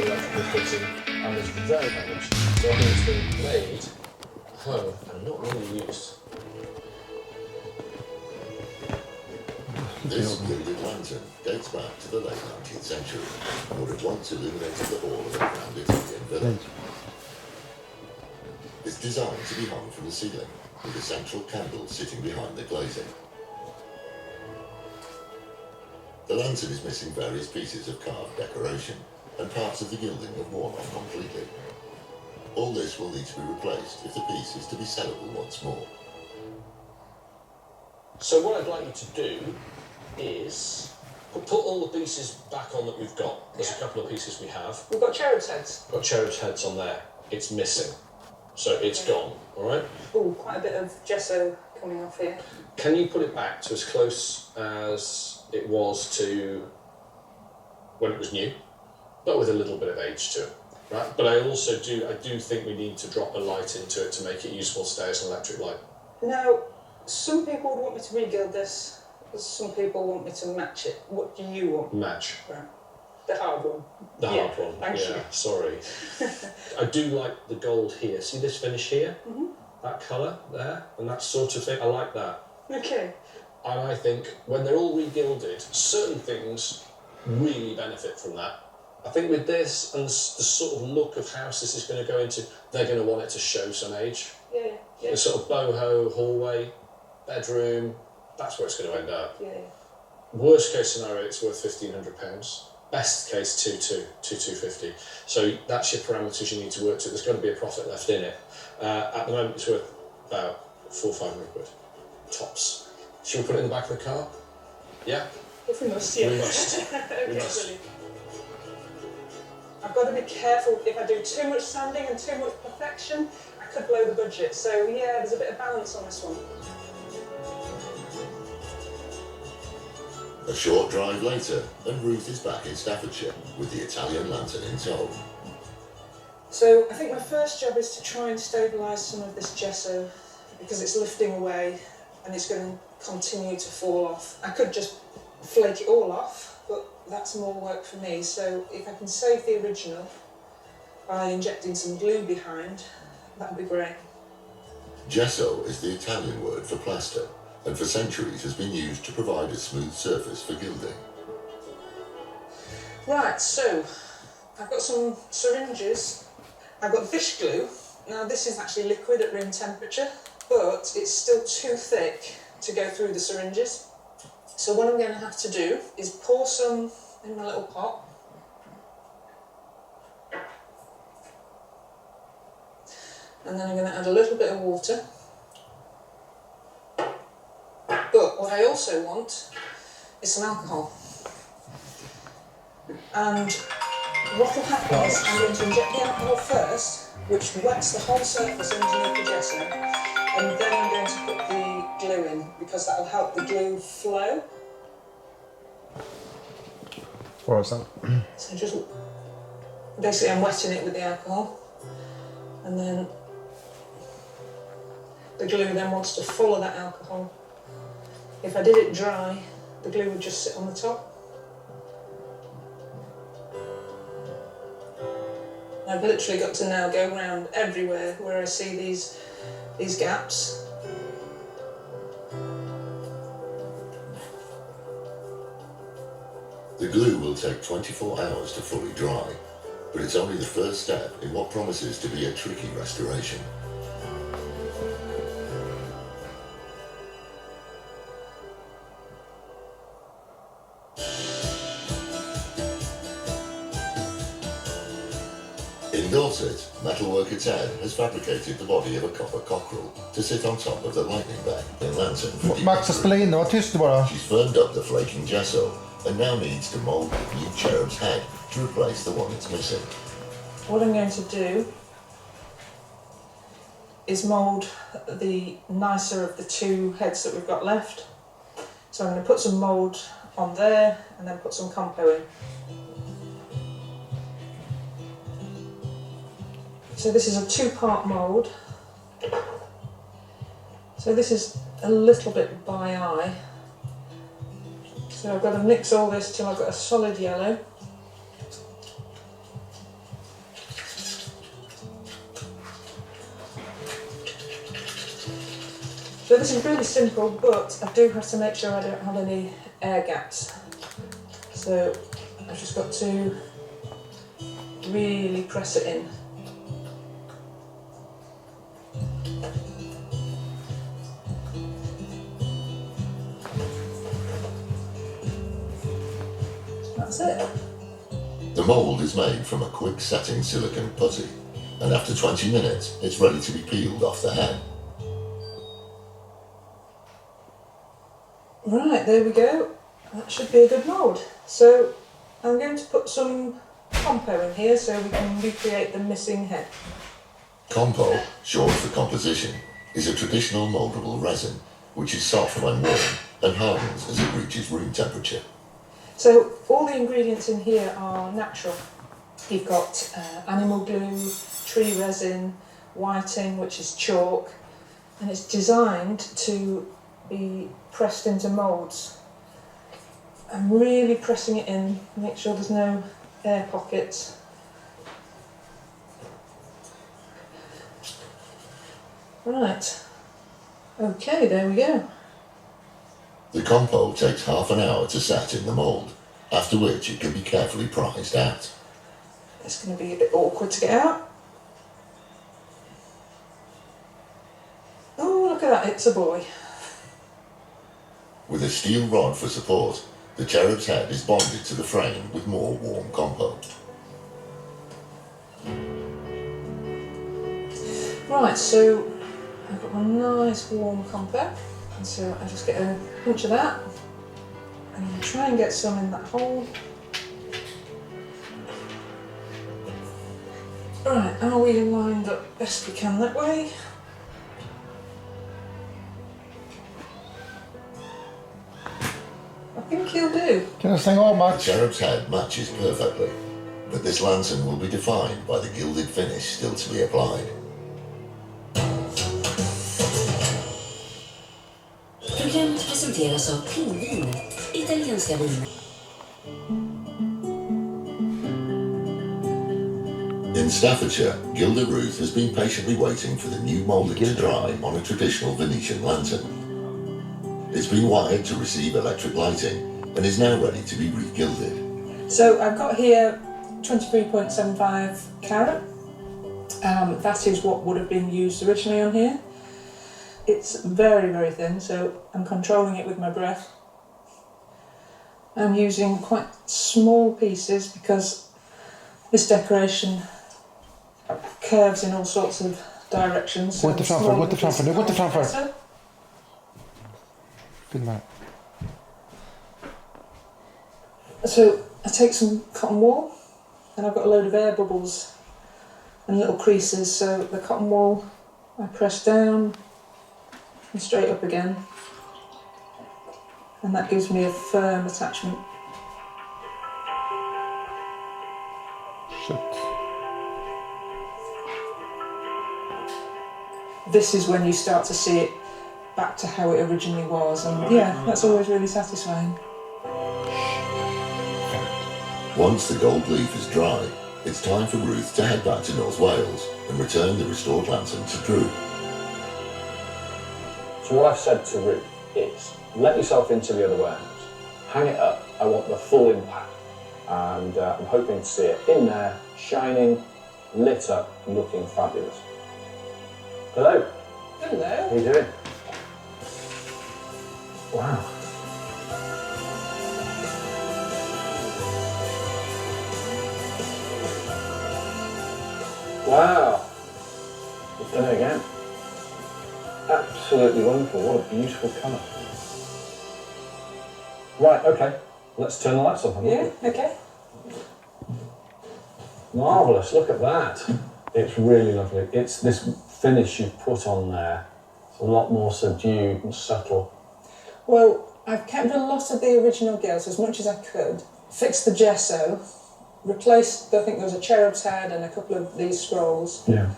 the electrical fitting and there's very damage. So I think it's been made home and not really used. This gilded lantern dates back to the late 19th century and would have once illuminated the hall of a grand Italian villa. It's designed to be hung from the ceiling, with a central candle sitting behind the glazing. The lantern is missing various pieces of carved decoration, and parts of the gilding have worn off completely. All this will need to be replaced if the piece is to be sellable once more. So what I'd like you to do is put all the pieces back on that we've got. There's a couple of pieces we have. We've got cherub's heads. Got cherub's heads on there. It's missing. So it's gone, all right? Oh, quite a bit of gesso coming off here. Can you put it back to as close as it was to when it was new, but with a little bit of age to it, right? But I do think we need to drop a light into it to make it useful to stay as an electric light. Now, some people would want me to regild this, some people want me to match it. What do you want? Match. Right. The hard one. The hard one. Thank you. Sorry. I do like the gold here. See this finish here? Mm-hmm. That colour there, and that sort of thing. I like that. Okay. And I think when they're all regilded, certain things really benefit from that. I think with this and the sort of look of house this is going to go into, they're going to want it to show some age. Yeah. The sort of boho, hallway, bedroom, that's where it's going to end up. Yeah. Worst case scenario, it's worth £1,500. Best case, 2,250. So that's your parameters you need to work to. There's going to be a profit left in it. At the moment, it's worth about £400 or £500 tops. Should we put it in the back of the car? Yeah? If we must, yeah. We must. Okay, We must. brilliant. I've got to be careful. If I do too much sanding and too much perfection, I could blow the budget. So yeah, there's a bit of balance on this one. A short drive later, and Ruth is back in Staffordshire with the Italian lantern in tow. So I think my first job is to try and stabilise some of this gesso because it's lifting away and it's going to continue to fall off. I could just flake it all off, but that's more work for me. So if I can save the original by injecting some glue behind, that would be great. Gesso is the Italian word for plaster, and for centuries has been used to provide a smooth surface for gilding. Right, so I've got some syringes. I've got fish glue. Now this is actually liquid at room temperature, but it's still too thick to go through the syringes. So what I'm going to have to do is pour some in my little pot. And then I'm going to add a little bit of water. But what I also want is some alcohol. And what will happen is I'm going to inject the alcohol first, which wets the whole surface underneath the gesso, and then I'm going to put the glue in, because that will help the glue flow. So just basically I'm wetting it with the alcohol, and then the glue then wants to follow that alcohol. If I did it dry, the glue would just sit on the top. I've literally got to now go around everywhere where I see these gaps. The glue will take 24 hours to fully dry, but it's only the first step in what promises to be a tricky restoration. In Dorset, metalworker Ted has fabricated the body of a copper cockerel to sit on top of the lightning bag in lantern for Max, spela in, var tyst bara. She's firmed up the flaking gesso and now needs to mould a new cherub's head to replace the one it's missing. What I'm going to do is mould the nicer of the two heads that we've got left. So I'm going to put some mould on there and then put some compo in. So this is a two-part mould. So this is a little bit by eye. So I've got to mix all this till I've got a solid yellow. this is really simple, but I do have to make sure I don't have any air gaps. So I've just got to really press it in. That's it. The mould is made from a quick setting silicone putty, and after 20 minutes it's ready to be peeled off the head. Right, there we go. That should be a good mould. So I'm going to put some compo in here so we can recreate the missing head. Compo, short for composition, is a traditional mouldable resin which is soft when warm and hardens as it reaches room temperature. So all the ingredients in here are natural. You've got animal glue, tree resin, whiting, which is chalk, and it's designed to be pressed into moulds. I'm really pressing it in, make sure there's no air pockets. Right, okay, there we go. The compo takes half an hour to set in the mould, after which it can be carefully prized out. It's going to be a bit awkward to get out. Oh, look at that, it's a boy. With a steel rod for support, the cherub's head is bonded to the frame with more warm compo. Right, so I've got my nice warm compo, and so I just get a pinch of that, and I'm try and get some in that hole. Right, are we lined up best we can that way? I think he'll do. Kan jag stänga av The Max? cherub's head matches perfectly, but this lantern will be defined by the gilded finish still to be applied. Programmet presenteras av Pingvinet, italienska viner. In Staffordshire, Gilder Ruth has been patiently waiting for the new moulding to dry on a traditional Venetian lantern. It's been wired to receive electric lighting and is now ready to be re-gilded. So I've got here 23.75 carat. That is what would have been used originally on here. It's very, very thin, so I'm controlling it with my breath. I'm using quite small pieces because this decoration curves in all sorts of directions. Gå inte framför, gå inte framför, nu gå inte framför. So Filma. I take some cotton wool, and I've got a load of air bubbles and little creases, so the cotton wool I press down and straight up again, and that gives me a firm attachment. Shit. This is when you start to see it back to how it originally was, and yeah, that's always really satisfying. Once the gold leaf is dry, it's time for Ruth to head back to North Wales and return the restored lantern to Drew. So what I've said to Ruth is, let yourself into the other warehouse, hang it up, I want the full impact, and I'm hoping to see it in there, shining, lit up, looking fabulous. Hello. Hello. How are you doing? Wow. Wow. We've done it again. Absolutely wonderful. What a beautiful colour. Right, okay. Let's turn the lights off. Yeah, okay. Marvellous, look at that. It's really lovely. It's this finish you've put on there. It's a lot more subdued and subtle. Well, I've kept a lot of the original gills as much as I could, fixed the gesso, replaced, I think there was a cherub's head and a couple of these scrolls. Yeah.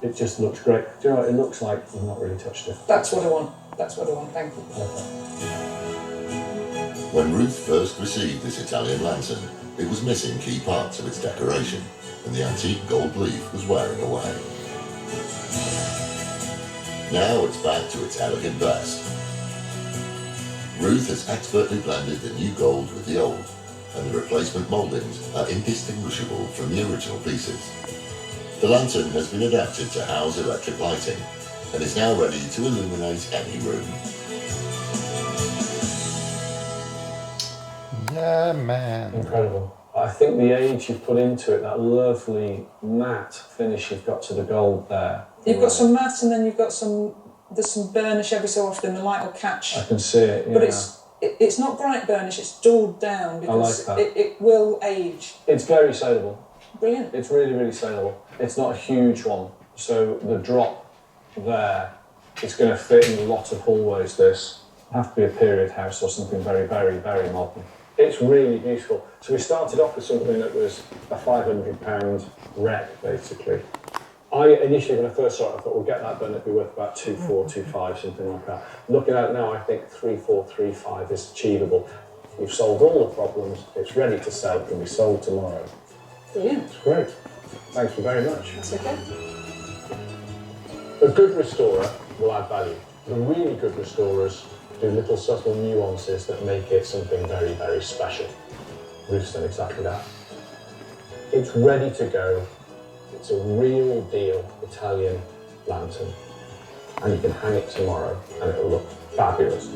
It just looks great. Do you know what? It looks like you've not really touched it. That's what I want. That's what I want, thank you. Perfect. When Ruth first received this Italian lantern, it was missing key parts of its decoration, and the antique gold leaf was wearing away. Now it's back to its elegant best. Ruth has expertly blended the new gold with the old, and the replacement mouldings are indistinguishable from the original pieces. The lantern has been adapted to house electric lighting and is now ready to illuminate any room. Yeah, man. Incredible. I think the age you've put into it, that lovely matte finish you've got to the gold there. You've got some matte and then you've got there's some burnish every so often, the light will catch. I can see it, yeah. But it's not bright burnish, it's dulled down because I like that. it will age. It's very saleable. Brilliant. It's really, really saleable. It's not a huge one, so the drop there, it's going to fit in a lot of hallways, this. It'll have to be a period house or something very, very, very modern. It's really beautiful. So we started off with something that was a £500 wreck, basically. I initially, when I first saw it, I thought, we'll get that done, it'd be worth about 2,400, 2,500, something like that. Looking at it now, I think 3,400, 3,500 is achievable. You've solved all the problems, it's ready to sell, it can be sold tomorrow. Brilliant. It's great. Thank you very much. That's okay. A good restorer will add value. The really good restorers do little subtle nuances that make it something very, very special. Ruth's done exactly that. It's ready to go. It's a real deal Italian lantern. And you can hang it tomorrow and it'll look fabulous.